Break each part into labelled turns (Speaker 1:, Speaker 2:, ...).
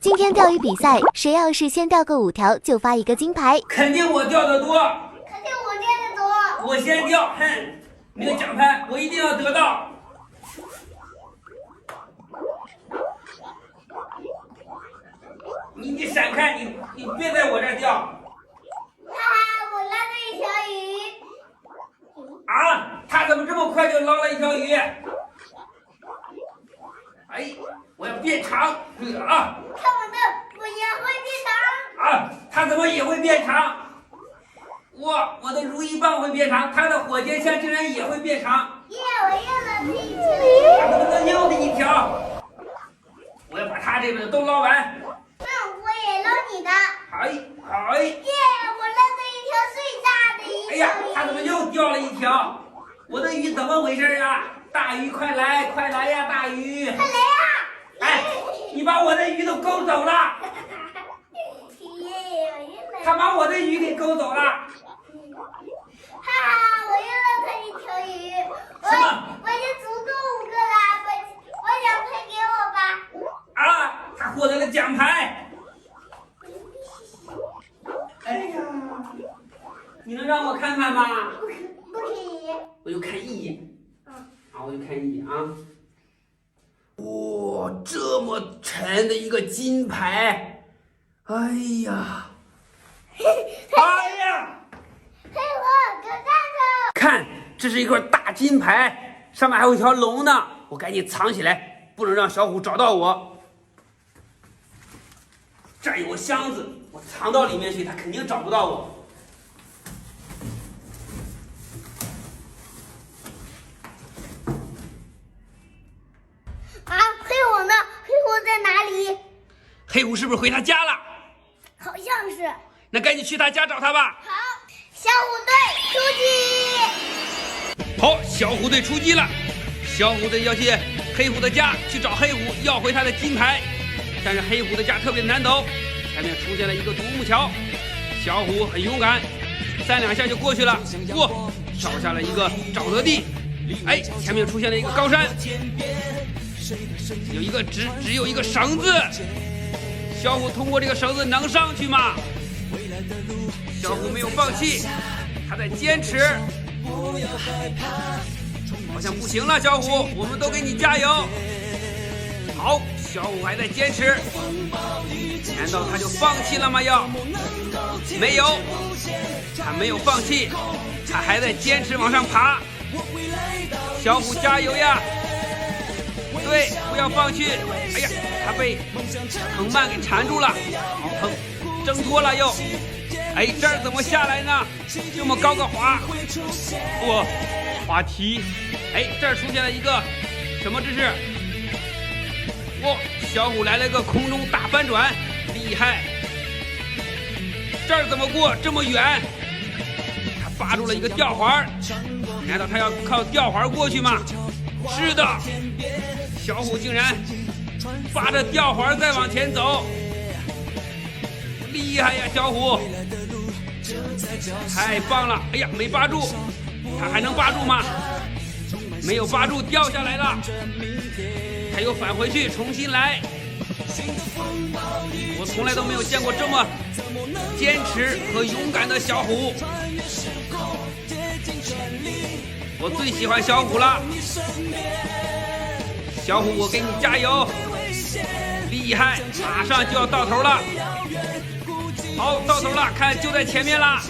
Speaker 1: 今天钓鱼比赛，谁要是先钓个5条，就发一个金牌。
Speaker 2: 肯定我钓的多，
Speaker 3: 肯定我钓的多。
Speaker 2: 我先钓，哼，那个奖牌我一定要得到。你闪开，你别在我这儿钓。
Speaker 3: 哈哈，我捞到一条鱼。
Speaker 2: 啊，他怎么这么快就捞了一条鱼？哎，我要变长啊！
Speaker 3: 看我的，我也会变长。
Speaker 2: 啊，它怎么也会变长？哇，我的如意棒会变长，它的火箭枪竟然也会变长。
Speaker 3: 耶，我又了一条鱼。
Speaker 2: 它怎么能又的一条？我要把它这边的都捞完。
Speaker 3: 我也捞你的。
Speaker 2: 哎，
Speaker 3: 耶，我捞到一条最大的一条鱼。
Speaker 2: 哎呀，它怎么又掉了一条？我的鱼怎么回事啊？大鱼快来，快来呀，大鱼！
Speaker 3: 快来呀！
Speaker 2: 哎，你把我的鱼都勾走了。他把我的鱼给勾走了。
Speaker 3: 哈哈，我又捞到一条鱼。我已经足够5个了，把奖牌给我吧。
Speaker 2: 啊，他获得了奖牌。哎呀，你能让我看看吗？
Speaker 3: 不可以。
Speaker 2: 我就看一眼。我就看一眼啊。哇，这么沉的一个金牌！哎呀！哎呀！
Speaker 3: 黑虎，给我站住！
Speaker 2: 看，这是一块大金牌，上面还有一条龙呢。我赶紧藏起来，不能让小虎找到我。这儿有个箱子，我藏到里面去，他肯定找不到我。
Speaker 3: 啊，黑虎呢？黑虎在哪里？
Speaker 2: 黑虎是不是回他家了？
Speaker 3: 好像是。
Speaker 2: 那赶紧去他家找他吧。
Speaker 3: 好，小虎队出击！
Speaker 2: 好，小虎队出击了。小虎队要去黑虎的家去找黑虎，要回他的金牌。但是黑虎的家特别难走，前面出现了一个独木桥。小虎很勇敢，3、2下就过去了。哇，跳下了一个沼泽地。哎，前面出现了一个高山，有一个只有一个绳子。小虎通过这个绳子能上去吗？小虎没有放弃，他在坚持。好像不行了，小虎，我们都给你加油。好，小虎还在坚持。难道他就放弃了吗？没有，他没有放弃，他还在坚持往上爬。小虎加油呀！对，不要放弃。哎呀，他被藤蔓给缠住了，好疼，挣脱了又。哎，这儿怎么下来呢？这么高个滑，哇，滑梯。哎，这儿出现了一个什么姿势？哇，小虎来了个空中大翻转，厉害！这儿怎么过这么远？他扒住了一个吊环，难道他要靠吊环过去吗？是的，小虎竟然扒着吊环再往前走，厉害呀，小虎！太棒了！哎呀，没扒住，他还能扒住吗？没有扒住，掉下来了。他又返回去，重新来。我从来都没有见过这么坚持和勇敢的小虎。我最喜欢小虎了。小虎，我给你加油！厉害，马上就要到头了。好，到头了，看就在前面了。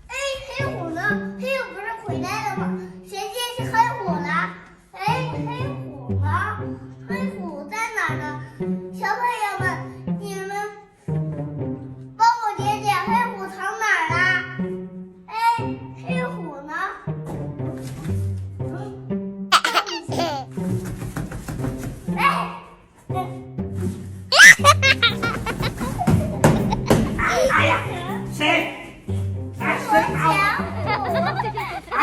Speaker 3: 哎，黑虎呢？黑虎不是回来了吗？谁接是黑虎了？哎，黑虎呢？黑虎在哪呢？小朋友们，你们帮我点点黑虎藏哪儿了？哎，黑虎呢？
Speaker 2: 哎呀，谁？哎，谁打我？啊！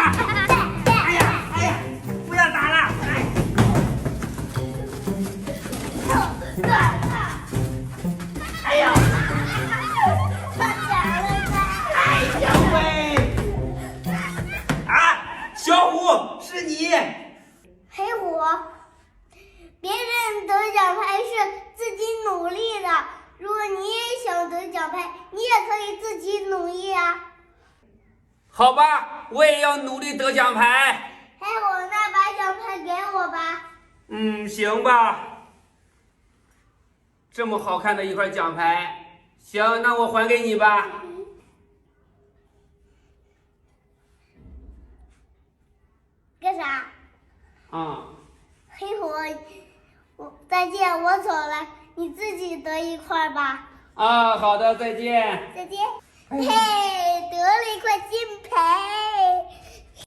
Speaker 3: 如果你也想得奖牌，你也可以自己努力啊。
Speaker 2: 好吧，我也要努力得奖牌。
Speaker 3: 黑虎，那把奖牌给我吧。
Speaker 2: 行吧。这么好看的一块奖牌，行，那我还给你吧。
Speaker 3: 干啥？
Speaker 2: 黑
Speaker 3: 虎，再见，我走了，你自己得一块吧。
Speaker 2: 好的，再见。
Speaker 3: 再见。嘿，得了一块金牌。